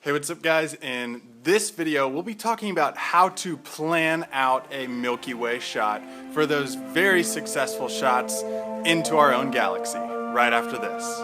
Hey, what's up guys? In this video, we'll be talking about how to plan out a Milky Way shot for those very successful shots into our own galaxy, right after this.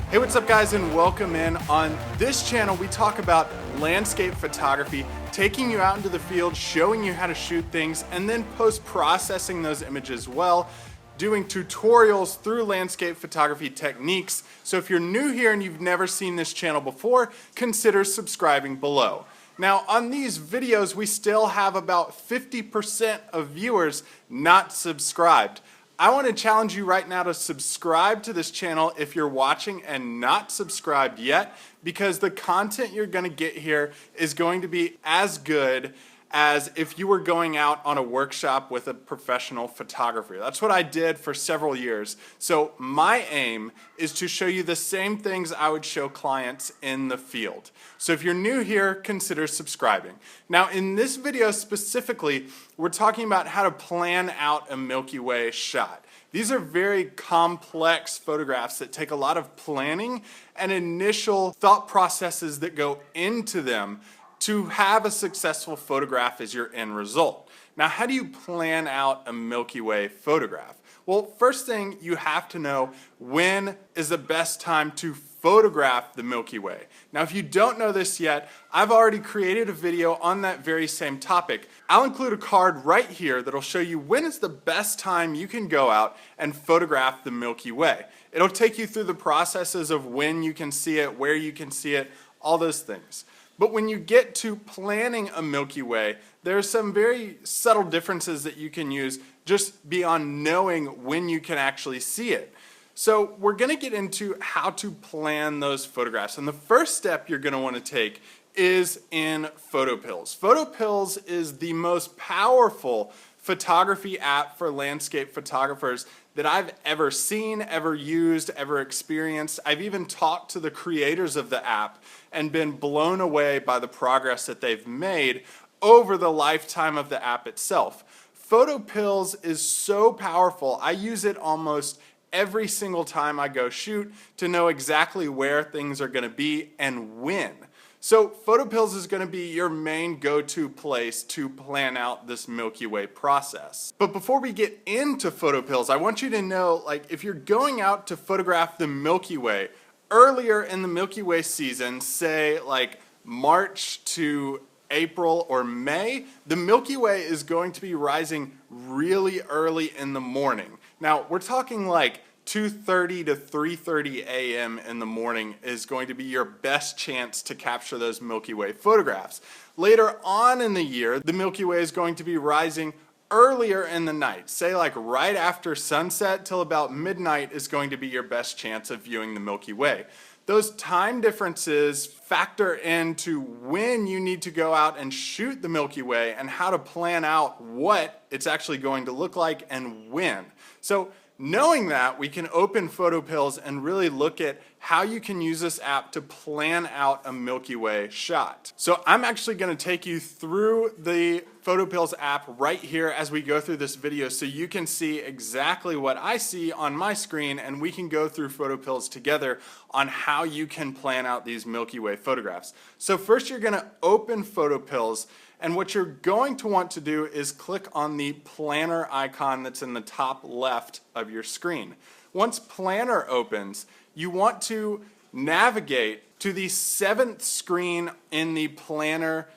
Hey, what's up guys, and welcome in. On this channel, we talk about landscape photography, taking you out into the field, showing you how to shoot things, and then post-processing those images well, doing tutorials through landscape photography techniques. So if you're new here and you've never seen this channel before, consider subscribing below. Now on these videos, we still have about 50% of viewers not subscribed. I want to challenge you right now to subscribe to this channel if you're watching and not subscribed yet, because the content you're going to get here is going to be as good as if you were going out on a workshop with a professional photographer. That's what I did for several years. So my aim is to show you the same things I would show clients in the field. So if you're new here, consider subscribing. Now in this video specifically, we're talking about how to plan out a Milky Way shot. These are very complex photographs that take a lot of planning and initial thought processes that go into them to have a successful photograph as your end result. Now, how do you plan out a Milky Way photograph? Well, first thing, you have to know when is the best time to photograph the Milky Way. Now, if you don't know this yet, I've already created a video on that very same topic. I'll include a card right here that'll show you when is the best time you can go out and photograph the Milky Way. It'll take you through the processes of when you can see it, where you can see it, all those things. But when you get to planning a Milky Way, there are some very subtle differences that you can use just beyond knowing when you can actually see it. So we're going to get into how to plan those photographs. And the first step you're going to want to take is in PhotoPills. PhotoPills is the most powerful photography app for landscape photographers that I've ever seen, ever used, ever experienced. I've even talked to the creators of the app and been blown away by the progress that they've made over the lifetime of the app itself. PhotoPills is so powerful, I use it almost every single time I go shoot to know exactly where things are going to be and when. So PhotoPills is going to be your main go-to place to plan out this Milky Way process. But before we get into PhotoPills, I want you to know, like, if you're going out to photograph the Milky Way earlier in the Milky Way season, say like March to April or May, the Milky Way is going to be rising really early in the morning. Now, we're talking like 2:30 to 3:30 a.m. in the morning is going to be your best chance to capture those Milky Way photographs. Later on in the year, the Milky Way is going to be rising earlier in the night. Say like right after sunset till about midnight is going to be your best chance of viewing the Milky Way. Those time differences factor into when you need to go out and shoot the Milky Way and how to plan out what it's actually going to look like and when. So knowing that, we can open PhotoPills and really look at how you can use this app to plan out a Milky Way shot. So I'm actually going to take you through the PhotoPills app right here as we go through this video so you can see exactly what I see on my screen, and we can go through PhotoPills together on how you can plan out these Milky Way photographs. So first you're going to open PhotoPills, and what you're going to want to do is click on the planner icon that's in the top left of your screen. Once Planner opens, you want to navigate to the 7th screen in the Planner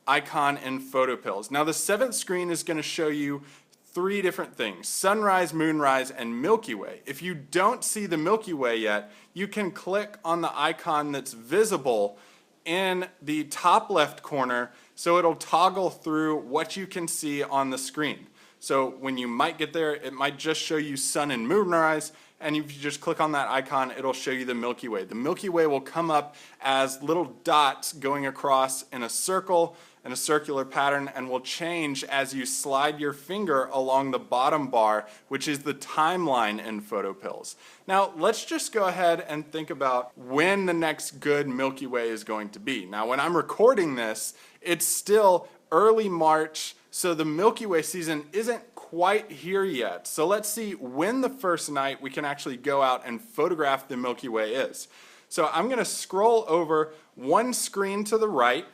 icon in PhotoPills. Now the 7th screen is going to show you 3 different things: sunrise, moonrise, and Milky Way. If you don't see the Milky Way yet, you can click on the icon that's visible in the top left corner, so it'll toggle through what you can see on the screen. So when you might get there, it might just show you sun and moonrise, and if you just click on that icon, it'll show you the Milky Way. The Milky Way will come up as little dots going across in a circle, in a circular pattern, and will change as you slide your finger along the bottom bar, which is the timeline in PhotoPills. Now, let's just go ahead and think about when the next good Milky Way is going to be. Now, when I'm recording this, it's still early March, so the Milky Way season isn't quite here yet. So let's see when the first night we can actually go out and photograph the Milky Way is. So I'm going to scroll over one screen to the right,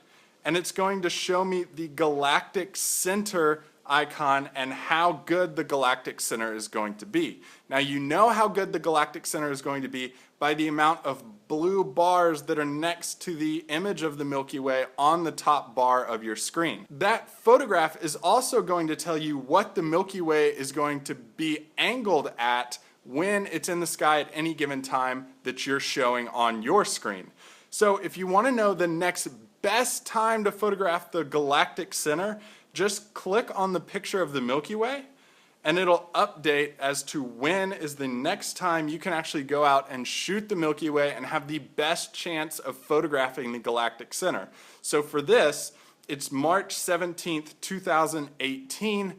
and it's going to show me the galactic center icon and how good the galactic center is going to be. Now you know how good the galactic center is going to be by the amount of blue bars that are next to the image of the Milky Way on the top bar of your screen. That photograph is also going to tell you what the Milky Way is going to be angled at when it's in the sky at any given time that you're showing on your screen. So if you want to know the next best time to photograph the galactic center, just click on the picture of the Milky Way and it'll update as to when is the next time you can actually go out and shoot the Milky Way and have the best chance of photographing the galactic center. So for this, it's March 17th, 2018,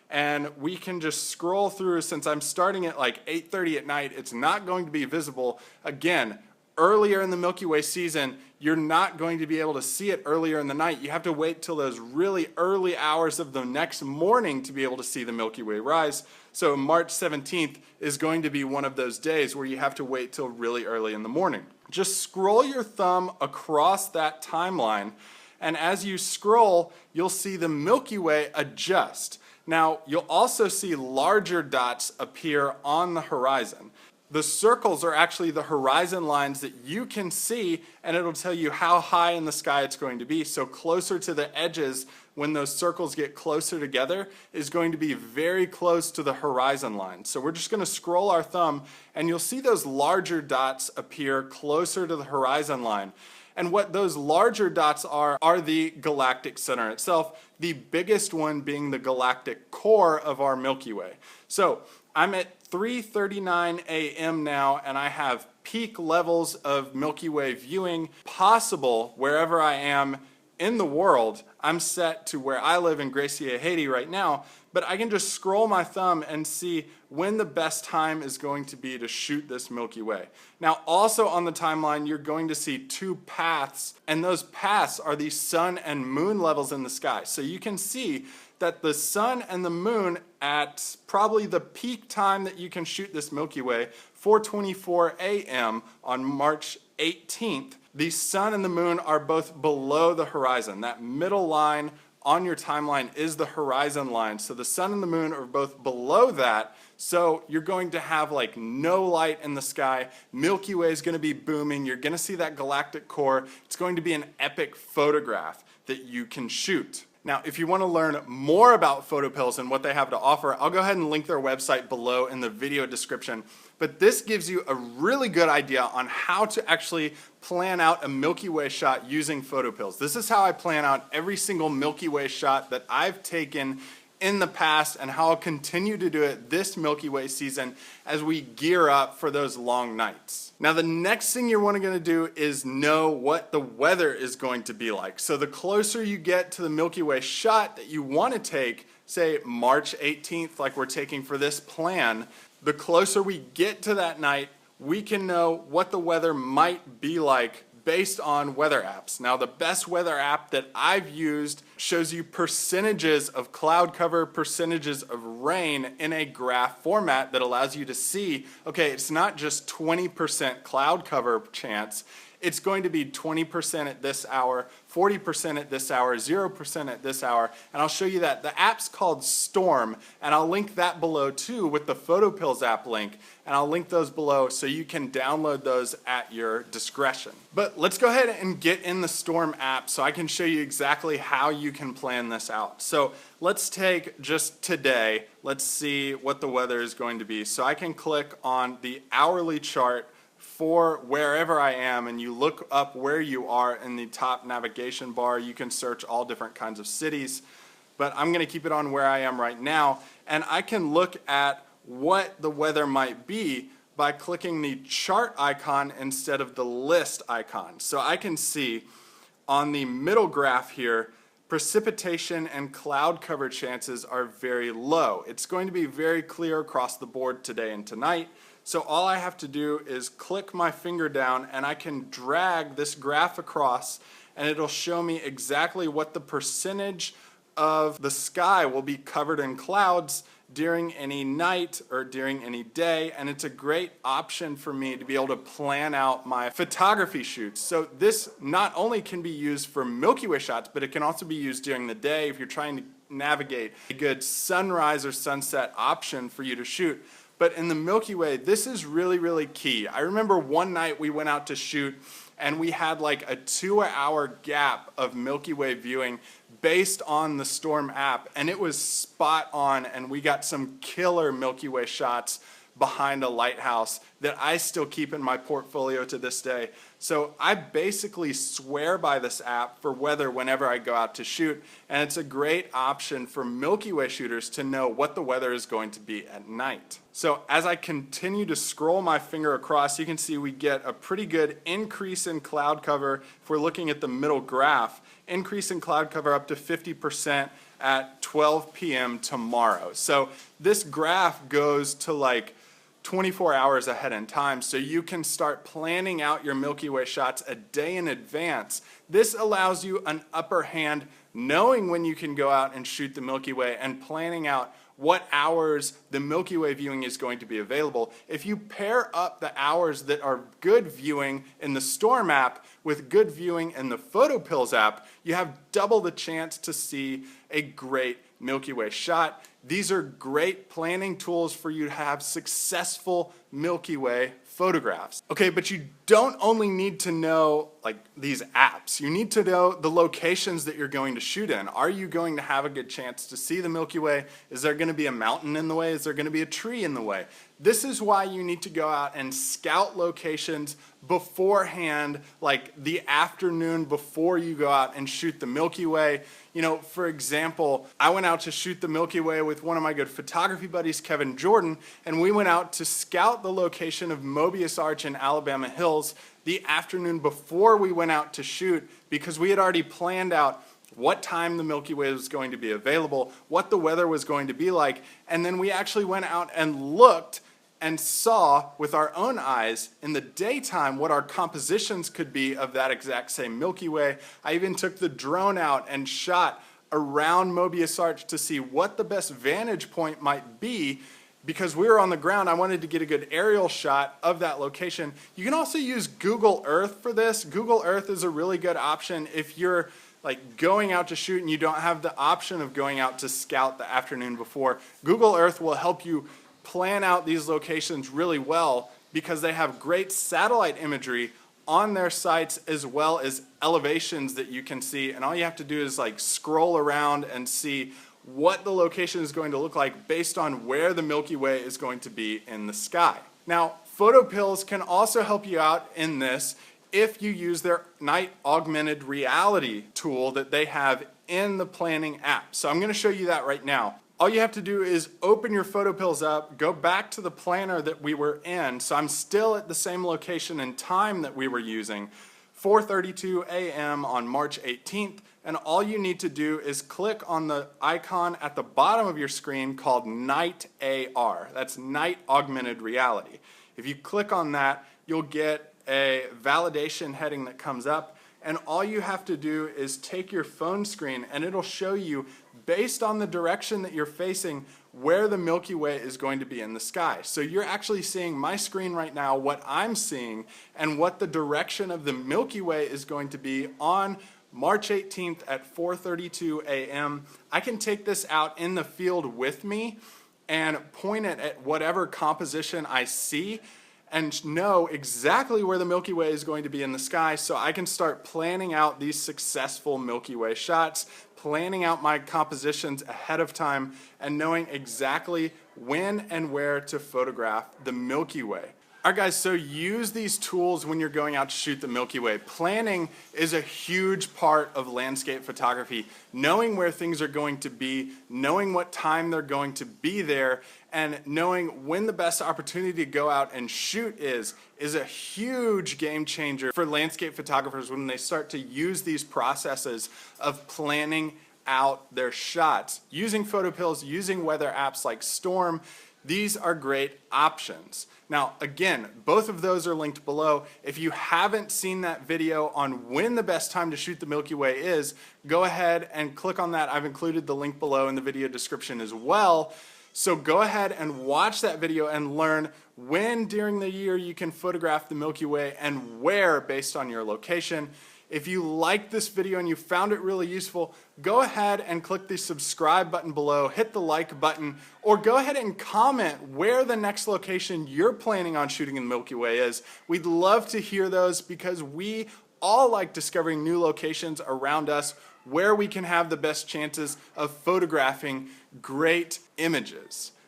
and we can just scroll through. Since I'm starting at like 8:30 at night, it's not going to be visible. Again, earlier in the Milky Way season, you're not going to be able to see it earlier in the night. You have to wait till those really early hours of the next morning to be able to see the Milky Way rise. So March 17th is going to be one of those days where you have to wait till really early in the morning. Just scroll your thumb across that timeline, and as you scroll, you'll see the Milky Way adjust. Now, you'll also see larger dots appear on the horizon. The circles are actually the horizon lines that you can see, and it'll tell you how high in the sky it's going to be. So closer to the edges, when those circles get closer together, is going to be very close to the horizon line. So we're just going to scroll our thumb, and you'll see those larger dots appear closer to the horizon line. And what those larger dots are the galactic center itself, the biggest one being the galactic core of our Milky Way. So I'm at 3:39 a.m. now, and I have peak levels of Milky Way viewing possible wherever I am in the world. I'm set to where I live in Gracia, Haiti right now, but I can just scroll my thumb and see when the best time is going to be to shoot this Milky Way. Now, also on the timeline, you're going to see two paths, and those paths are the sun and moon levels in the sky. So you can see that the sun and the moon at probably the peak time that you can shoot this Milky Way, 4:24 a.m. on March 18th, the sun and the moon are both below the horizon. That middle line on your timeline is the horizon line. So the sun and the moon are both below that. So you're going to have like no light in the sky. Milky Way is going to be booming. You're going to see that galactic core. It's going to be an epic photograph that you can shoot. Now, if you want to learn more about PhotoPills and what they have to offer, I'll go ahead and link their website below in the video description. But this gives you a really good idea on how to actually plan out a Milky Way shot using PhotoPills. This is how I plan out every single Milky Way shot that I've taken in the past, and how I'll continue to do it this Milky Way season as we gear up for those long nights. Now, the next thing you're going to do is know what the weather is going to be like. So the closer you get to the Milky Way shot that you want to take, say March 18th, like we're taking for this plan, the closer we get to that night, we can know what the weather might be like based on weather apps. Now, the best weather app that I've used shows you percentages of cloud cover, percentages of rain in a graph format that allows you to see, okay, it's not just 20% cloud cover chance, it's going to be 20% at this hour, 40% at this hour, 0% at this hour, and I'll show you that. The app's called Storm, and I'll link that below too with the PhotoPills app link, and I'll link those below so you can download those at your discretion. But let's go ahead and get in the Storm app so I can show you exactly how you can plan this out. So let's take just today, let's see what the weather is going to be. So I can click on the hourly chart for wherever I am, and you look up where you are in the top navigation bar. You can search all different kinds of cities, but I'm going to keep it on where I am right now, and I can look at what the weather might be by clicking the chart icon instead of the list icon. So I can see on the middle graph here, precipitation and cloud cover chances are very low. It's going to be very clear across the board today and tonight. So all I have to do is click my finger down, and I can drag this graph across, and it'll show me exactly what the percentage of the sky will be covered in clouds during any night or during any day, and it's a great option for me to be able to plan out my photography shoots. So this not only can be used for Milky Way shots, but it can also be used during the day if you're trying to navigate a good sunrise or sunset option for you to shoot. But in the Milky Way, this is really, really key. I remember one night we went out to shoot and we had like a 2-hour gap of Milky Way viewing based on the Storm app, and it was spot on, and we got some killer Milky Way shots behind a lighthouse that I still keep in my portfolio to this day. So I basically swear by this app for weather whenever I go out to shoot, and it's a great option for Milky Way shooters to know what the weather is going to be at night. So as I continue to scroll my finger across, you can see we get a pretty good increase in cloud cover. If we're looking at the middle graph, increase in cloud cover up to 50% at 12 p.m. tomorrow. So this graph goes to like 24 hours ahead in time, so you can start planning out your Milky Way shots a day in advance. This allows you an upper hand knowing when you can go out and shoot the Milky Way and planning out what hours the Milky Way viewing is going to be available. If you pair up the hours that are good viewing in the Storm app with good viewing in the PhotoPills app, you have double the chance to see a great Milky Way shot. These are great planning tools for you to have successful Milky Way photographs. Okay, but you don't only need to know like these apps. You need to know the locations that you're going to shoot in. Are you going to have a good chance to see the Milky Way? Is there going to be a mountain in the way? Is there going to be a tree in the way? This is why you need to go out and scout locations beforehand, like the afternoon before you go out and shoot the Milky Way. You know, for example, I went out to shoot the Milky Way with one of my good photography buddies, Kevin Jordan, and we went out to scout the location of Mobius Arch in Alabama Hills the afternoon before we went out to shoot, because we had already planned out what time the Milky Way was going to be available, what the weather was going to be like, and then we actually went out and looked and saw with our own eyes in the daytime what our compositions could be of that exact same Milky Way. I even took the drone out and shot around Mobius Arch to see what the best vantage point might be, because we were on the ground. I wanted to get a good aerial shot of that location. You can also use Google Earth for this. Google Earth is a really good option if you're like going out to shoot and you don't have the option of going out to scout the afternoon before. Google Earth will help you plan out these locations really well because they have great satellite imagery on their sites as well as elevations that you can see, and all you have to do is like scroll around and see what the location is going to look like based on where the Milky Way is going to be in the sky. Now, PhotoPills can also help you out in this if you use their night augmented reality tool that they have in the planning app. So I'm going to show you that right now. All you have to do is open your PhotoPills up, go back to the planner that we were in. So I'm still at the same location and time that we were using, 4:32 a.m. on March 18th. And all you need to do is click on the icon at the bottom of your screen called Night AR. That's Night Augmented Reality. If you click on that, you'll get a validation heading that comes up. And all you have to do is take your phone screen and it'll show you, based on the direction that you're facing, where the Milky Way is going to be in the sky. So you're actually seeing my screen right now, what I'm seeing, and what the direction of the Milky Way is going to be on March 18th at 4:32 a.m. I can take this out in the field with me and point it at whatever composition I see and know exactly where the Milky Way is going to be in the sky, so I can start planning out these successful Milky Way shots, planning out my compositions ahead of time, and knowing exactly when and where to photograph the Milky Way. All right, guys, so use these tools when you're going out to shoot the Milky Way. Planning is a huge part of landscape photography. Knowing where things are going to be, knowing what time they're going to be there, and knowing when the best opportunity to go out and shoot is a huge game changer for landscape photographers when they start to use these processes of planning out their shots. Using PhotoPills, using weather apps like Storm, These are great options. Now, again, both of those are linked below. If you haven't seen that video on when the best time to shoot the Milky Way is, go ahead and click on that. I've included the link below in the video description as well. So go ahead and watch that video and learn when during the year you can photograph the Milky Way and where based on your location. If you liked this video and you found it really useful, go ahead and click the subscribe button below, hit the like button, or go ahead and comment where the next location you're planning on shooting in the Milky Way is. We'd love to hear those because we all like discovering new locations around us where we can have the best chances of photographing great images.